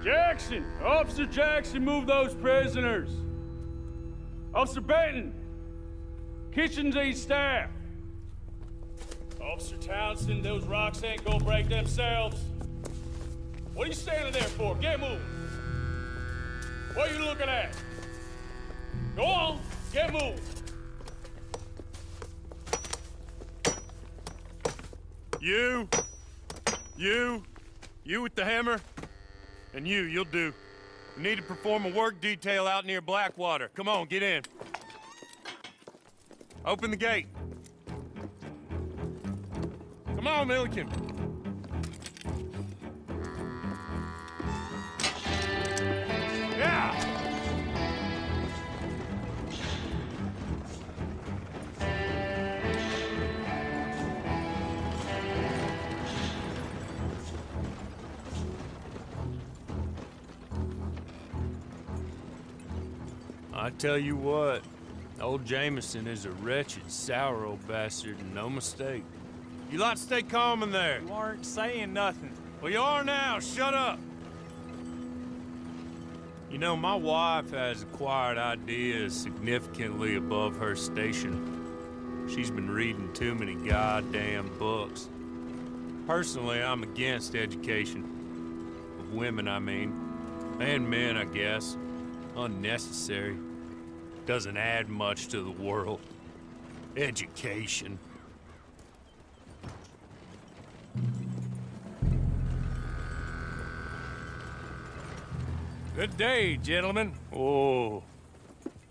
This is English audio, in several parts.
Jackson! Officer Jackson, move those prisoners! Officer Benton! Kitchens aid staff! Officer Townsend, those rocks ain't gonna break themselves. What are you standing there for? Get moving! What are you looking at? Go on, get moving! You with the hammer? And you'll do. We need to perform a work detail out near Blackwater. Come on, get in. Open the gate. Come on, Milliken. Yeah! I tell you what, old Jameson is a wretched, sour old bastard, and no mistake. You lot stay calm in there. You aren't saying nothing. Well, you are now. Shut up. You know, my wife has acquired ideas significantly above her station. She's been reading too many goddamn books. Personally, I'm against education. Of women, I mean. And men, I guess. Unnecessary. Doesn't add much to the world. Education. Good day, gentlemen. Oh.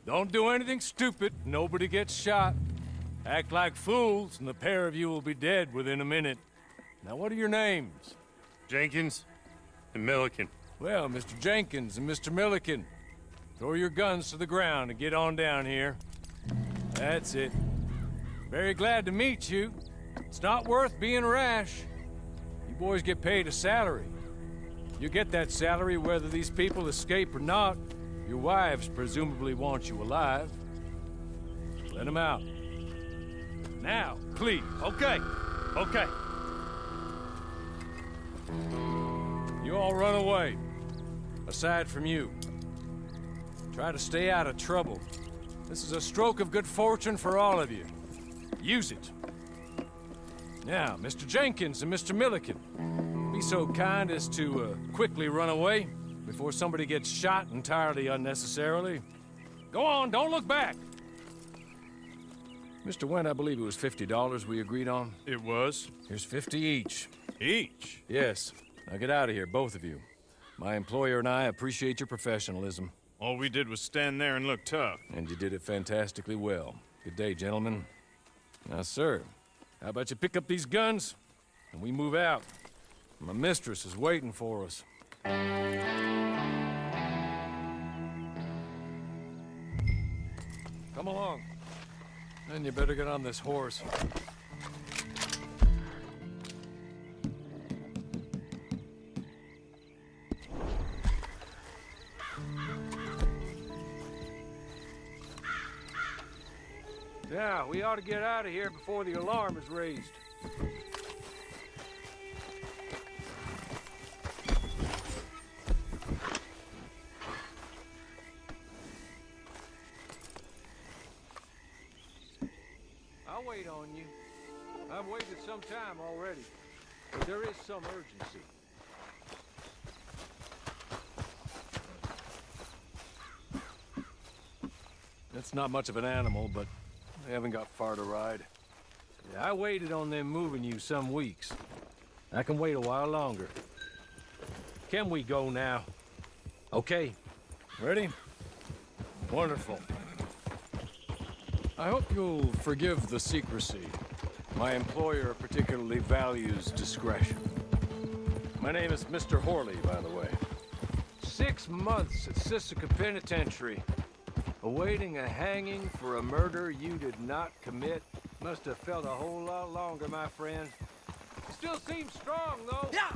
Don't do anything stupid. Nobody gets shot. Act like fools, and the pair of you will be dead within a minute. Now, what are your names? Jenkins and Milliken. Well, Mr. Jenkins and Mr. Milliken, throw your guns to the ground and get on down here. That's it. Very glad to meet you. It's not worth being rash. You boys get paid a salary. You get that salary whether these people escape or not. Your wives presumably want you alive. Let them out. Now, please. Okay. You all run away. Aside from you. Try to stay out of trouble. This is a stroke of good fortune for all of you. Use it. Now, Mr. Jenkins and Mr. Milliken, be so kind as to quickly run away before somebody gets shot entirely unnecessarily. Go on, don't look back. Mr. Wendt, I believe it was $50 we agreed on. It was. Here's 50 each. Each? Yes. Now get out of here, both of you. My employer and I appreciate your professionalism. All we did was stand there and look tough. And you did it fantastically well. Good day, gentlemen. Now, sir, how about you pick up these guns and we move out? My mistress is waiting for us. Come along. Then you better get on this horse. Now, we ought to get out of here before the alarm is raised. I'll wait on you. I've waited some time already, but there is some urgency. It's not much of an animal, but they haven't got far to ride. Yeah, I waited on them moving you some weeks. I can wait a while longer. Can we go now? Okay. Ready? Wonderful. I hope you'll forgive the secrecy. My employer particularly values discretion. My name is Mr. Horley, by the way. 6 months at Sisika Penitentiary. Awaiting a hanging for a murder you did not commit. Must have felt a whole lot longer, my friend. You still seem strong, though. Yeah!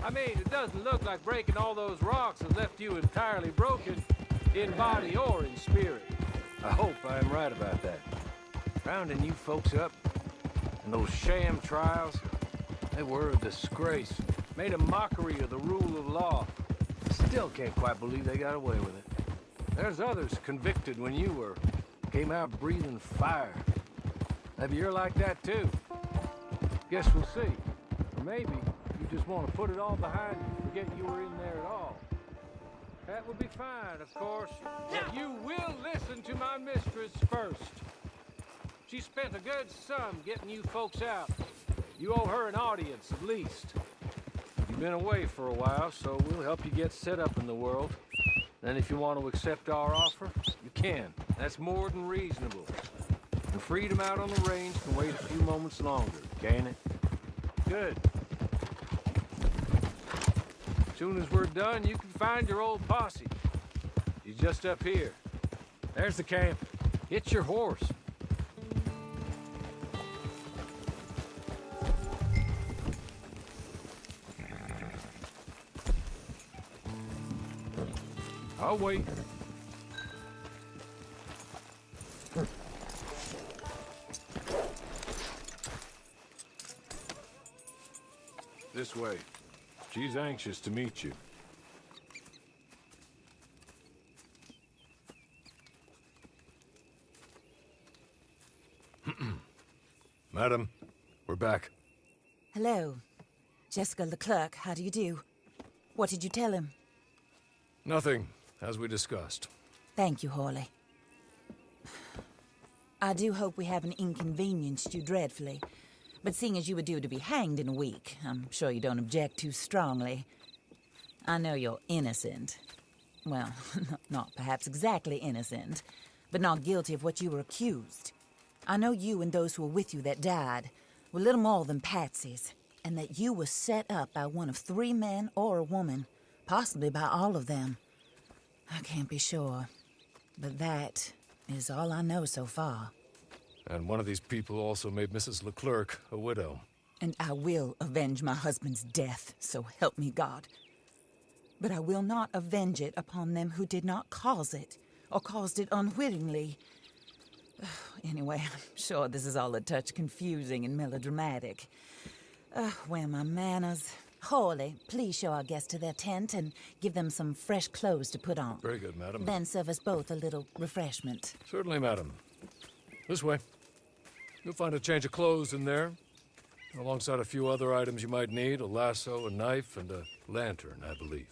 I mean, it doesn't look like breaking all those rocks has left you entirely broken, in body or in spirit. I hope I am right about that. Rounding you folks up, and those sham trials, they were a disgrace. Made a mockery of the rule of law. still can't quite believe they got away with it. There's others convicted when you were. Came out breathing fire. Maybe you're like that too. Guess we'll see. Or maybe you just want to put it all behind you, forget you were in there at all. That would be fine, of course. But you will listen to my mistress first. She spent a good sum getting you folks out. You owe her an audience, at least. You've been away for a while, so we'll help you get set up in the world. Then if you want to accept our offer, you can. That's more than reasonable. And freedom out on the range can wait a few moments longer, can't it? Good. As soon as we're done, you can find your old posse. He's just up here. There's the camp. Get your horse. I'll wait. This way. She's anxious to meet you. Madam, we're back. Hello. Jessica Leclerc, how do you do? What did you tell him? Nothing, as we discussed. Thank you, Hawley. I do hope we haven't inconvenienced you dreadfully. But seeing as you were due to be hanged in a week, I'm sure you don't object too strongly. I know you're innocent. Well, not perhaps exactly innocent, but not guilty of what you were accused. I know you and those who were with you that died were little more than patsies, and that you were set up by one of 3 men or a woman, possibly by all of them. I can't be sure, but that is all I know so far. And one of these people also made Mrs. Leclerc a widow. And I will avenge my husband's death, so help me God. But I will not avenge it upon them who did not cause it, or caused it unwittingly. Anyway, I'm sure this is all a touch confusing and melodramatic. Where are my manners? Hawley, please show our guests to their tent and give them some fresh clothes to put on. Very good, madam. Then serve us both a little refreshment. Certainly, madam. This way. You'll find a change of clothes in there, alongside a few other items you might need, a lasso, a knife, and a lantern, I believe.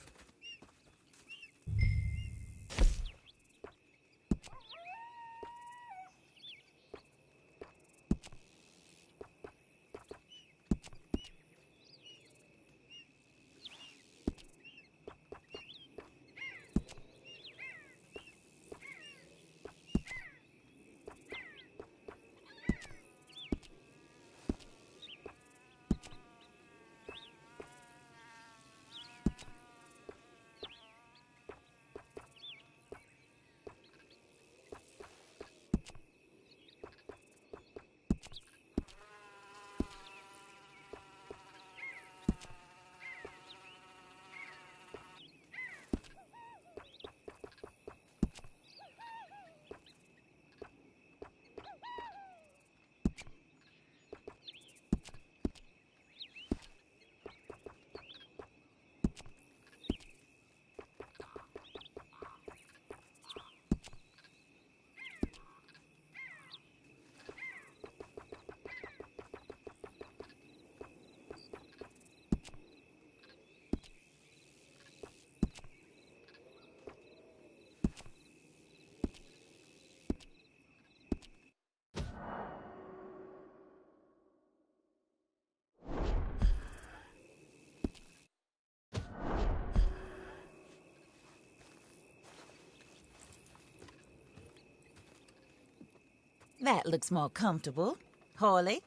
That looks more comfortable. Hawley,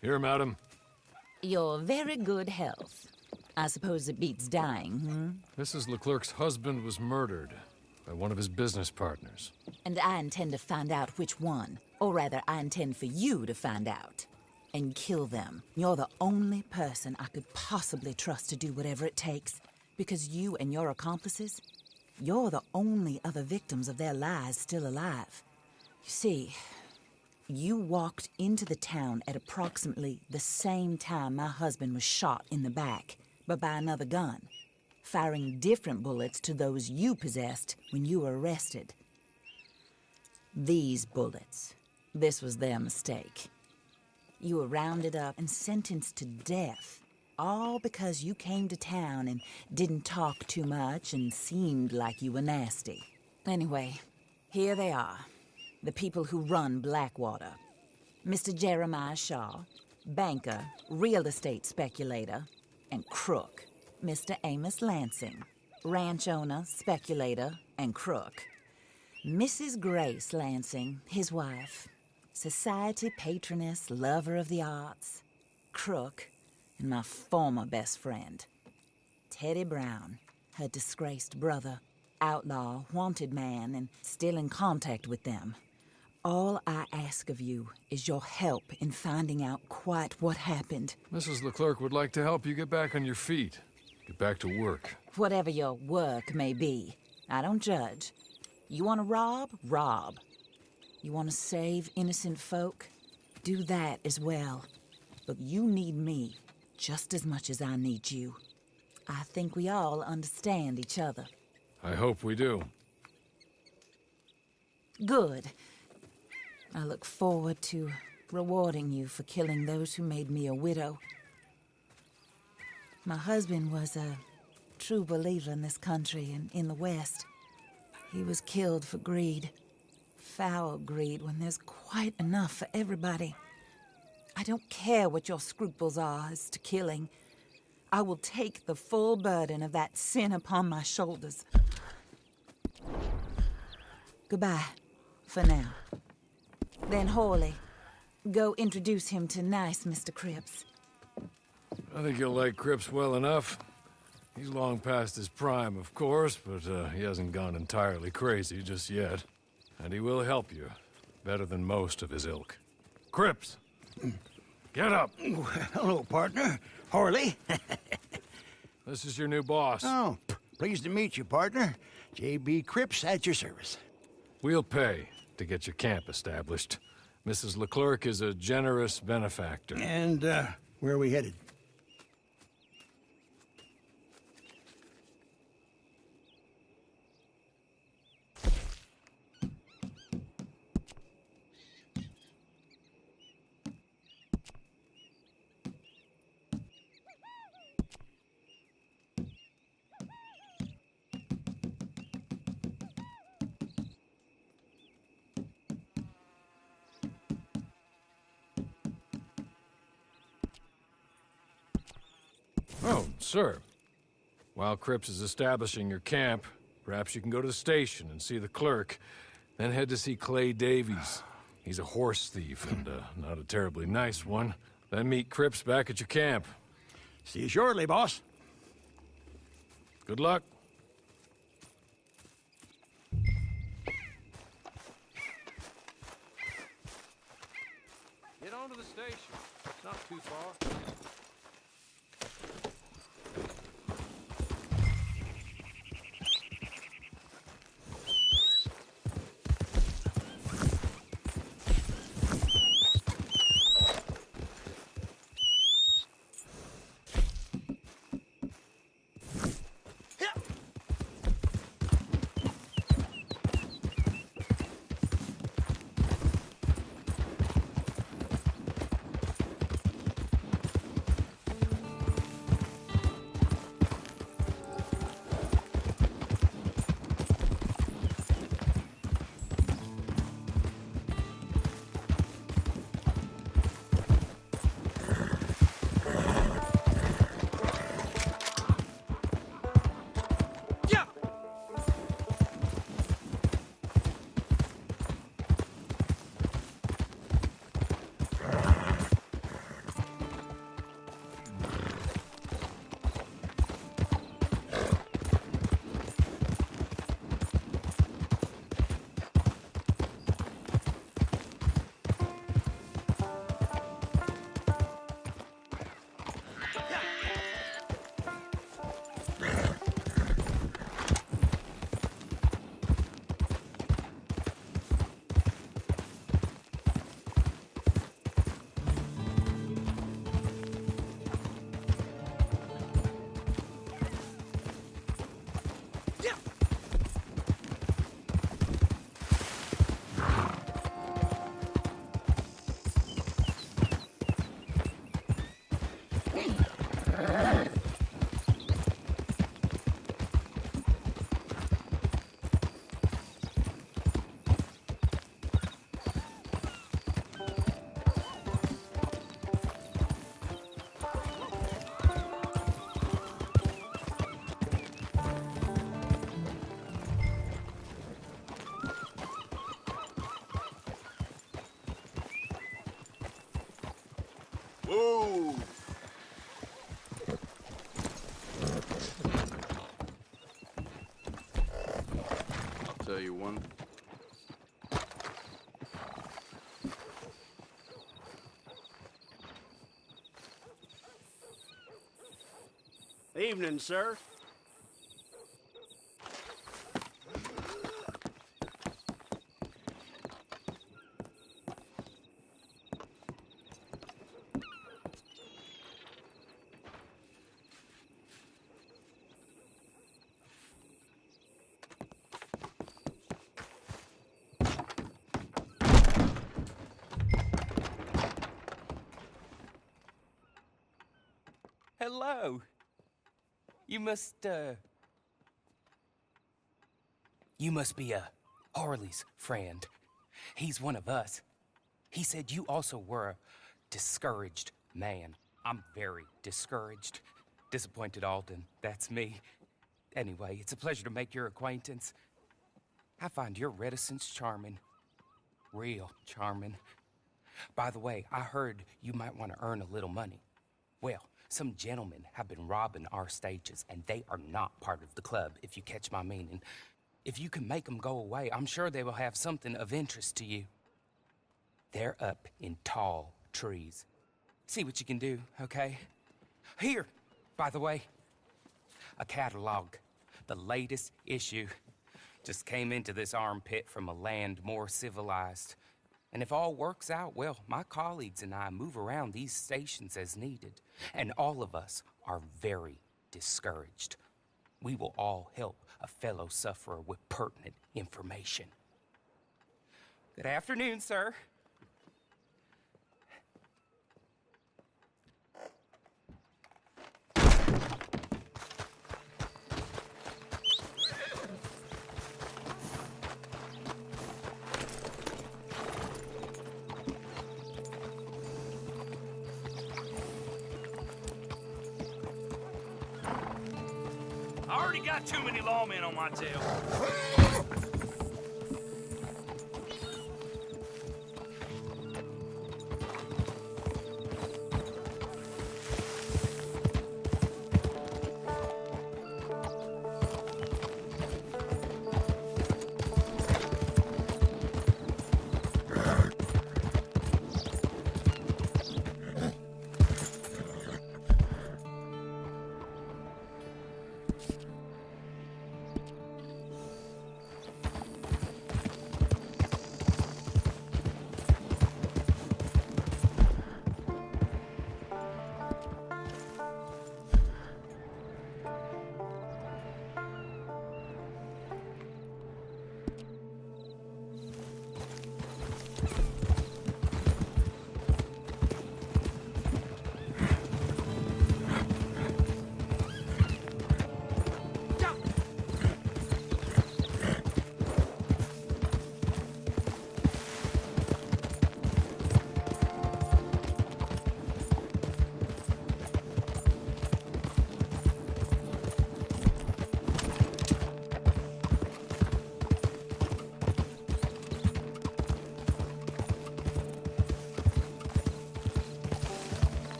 Here, madam. your very good health. I suppose it beats dying, Mrs. Leclerc's husband was murdered by one of his business partners. And I intend to find out which one. Or rather, I intend for you to find out. And kill them. You're the only person I could possibly trust to do whatever it takes. Because you and your accomplices, you're the only other victims of their lies still alive. You see, you walked into the town at approximately the same time my husband was shot in the back, but by another gun. firing different bullets to those you possessed when you were arrested. These bullets, this was their mistake. You were rounded up and sentenced to death, all because you came to town and didn't talk too much and seemed like you were nasty. Anyway, here they are, the people who run Blackwater. Mr. Jeremiah Shaw, banker, real estate speculator, and crook. Mr. Amos Lansing, ranch owner, speculator, and crook. Mrs. Grace Lansing, his wife, society patroness, lover of the arts, crook, and my former best friend. Teddy Brown, her disgraced brother, outlaw, wanted man, and still in contact with them. All I ask of you is your help in finding out quite what happened. Mrs. Leclerc would like to help you get back on your feet. Get back to work. Whatever your work may be, I don't judge. You want to rob? Rob. You want to save innocent folk? Do that as well. But you need me just as much as I need you. I think we all understand each other. I hope we do. Good. I look forward to rewarding you for killing those who made me a widow. My husband was a true believer in this country and in the West. He was killed for greed. Foul greed when there's quite enough for everybody. I don't care what your scruples are as to killing. I will take the full burden of that sin upon my shoulders. Goodbye, for now. Then Hawley, go introduce him to nice Mr. Cripps. I think you'll like Cripps well enough. He's long past his prime, of course, but he hasn't gone entirely crazy just yet. And he will help you, better than most of his ilk. Cripps! Get up! Hello, partner. Horley. This is your new boss. Oh, pleased to meet you, partner. J.B. Cripps at your service. We'll pay to get your camp established. Mrs. Leclerc is a generous benefactor. And, where are we headed? Oh, sir. While Cripps is establishing your camp, perhaps you can go to the station and see the clerk, then head to see Clay Davies. He's a horse thief, and not a terribly nice one. Then meet Cripps back at your camp. See you shortly, boss. Good luck. Get on to the station. It's not too far. Move! I'll tell you one. Evening, sir. Hello. You must be Harley's friend. He's one of us. He said you also were a discouraged man. I'm very discouraged. Disappointed Alden, that's me. Anyway, it's a pleasure to make your acquaintance. I find your reticence charming. Real charming. By the way, I heard you might want to earn a little money. Well, some gentlemen have been robbing our stages, and they are not part of the club, if you catch my meaning. If you can make them go away, I'm sure they will have something of interest to you. They're up in tall trees. See what you can do, okay? Here, by the way, a catalog, the latest issue. Just came into this armpit from a land more civilized. And if all works out, well, my colleagues and I move around these stations as needed. And all of us are very discouraged. We will all help a fellow sufferer with pertinent information. Good afternoon, sir. I already got too many lawmen on my tail.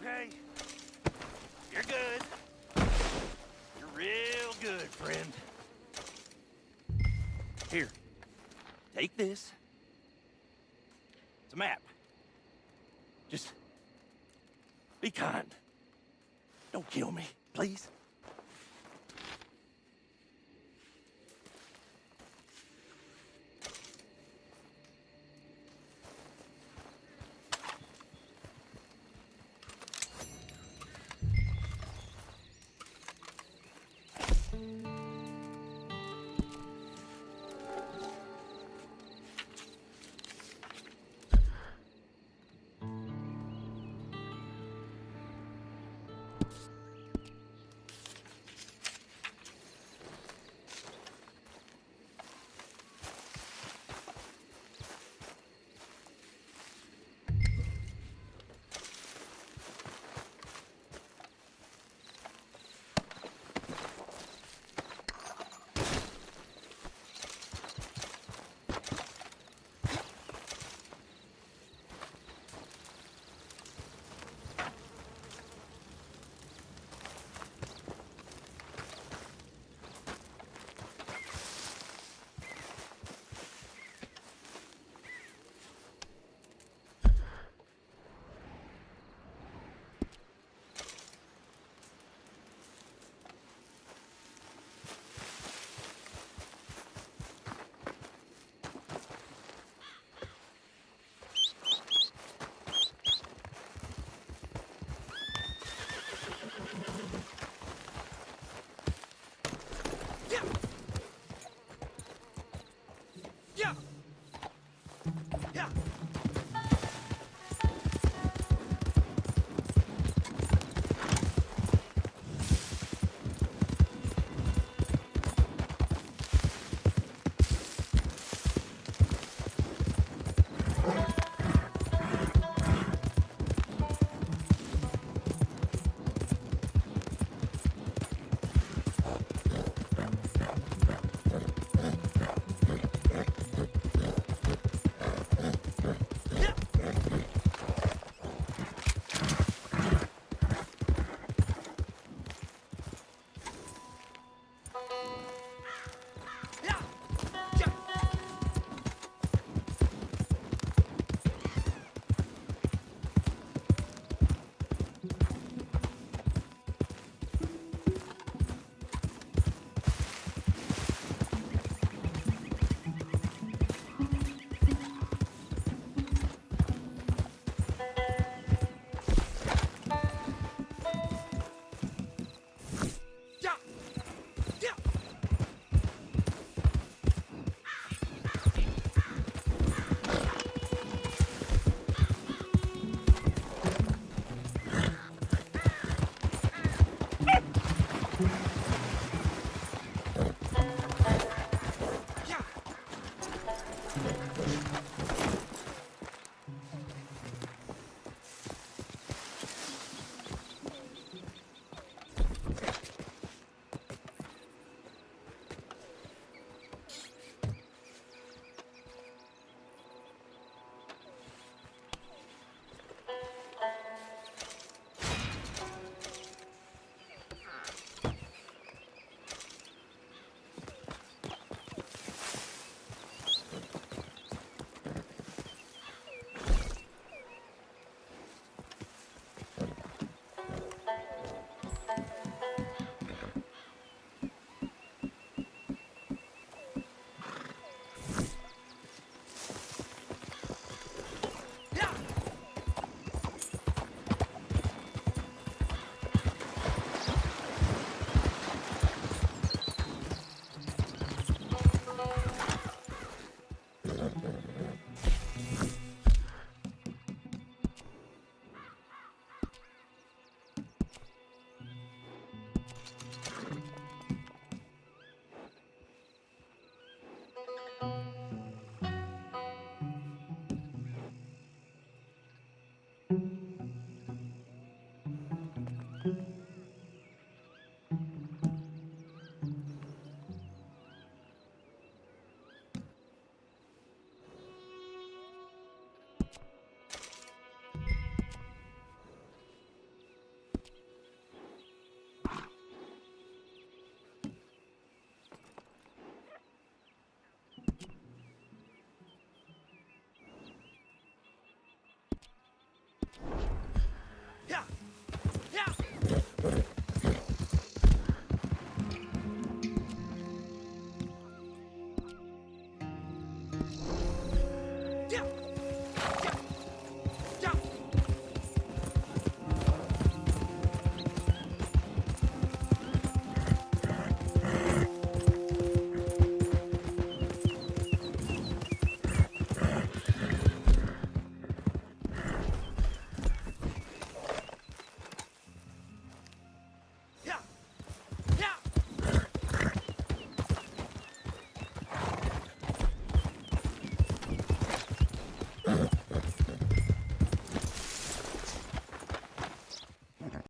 okay? You're good. You're real good, friend. Here, take this. It's a map. Just be kind. Don't kill me, please.